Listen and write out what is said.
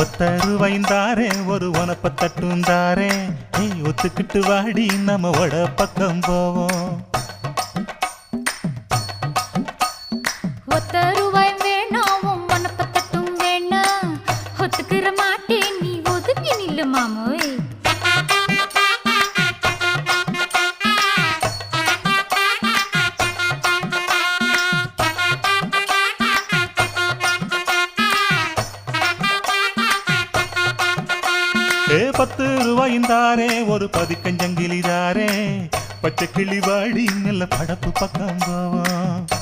ஒத்தருவாய்ந்தாரே ஒரு உனப்ப தட்டுந்தாரே ஏய் ஒத்துக்கிட்டு வாடி நம்ம வட பக்கம் போவோம். ஒத்த ரூபாய் வேணாம் உனப்ப தட்டும் வேணா ஒத்துக்கிற மாட்டேன் நீ ஒதுங்கி நில்லு மாமோய். ஏ 10 ரூபாய்ந்தாரே ஒரு பதிக்கஞ்சங்கிலிதாரே பச்சை கிளி வாடி நல்ல படப்பு பக்கம் போவோம்.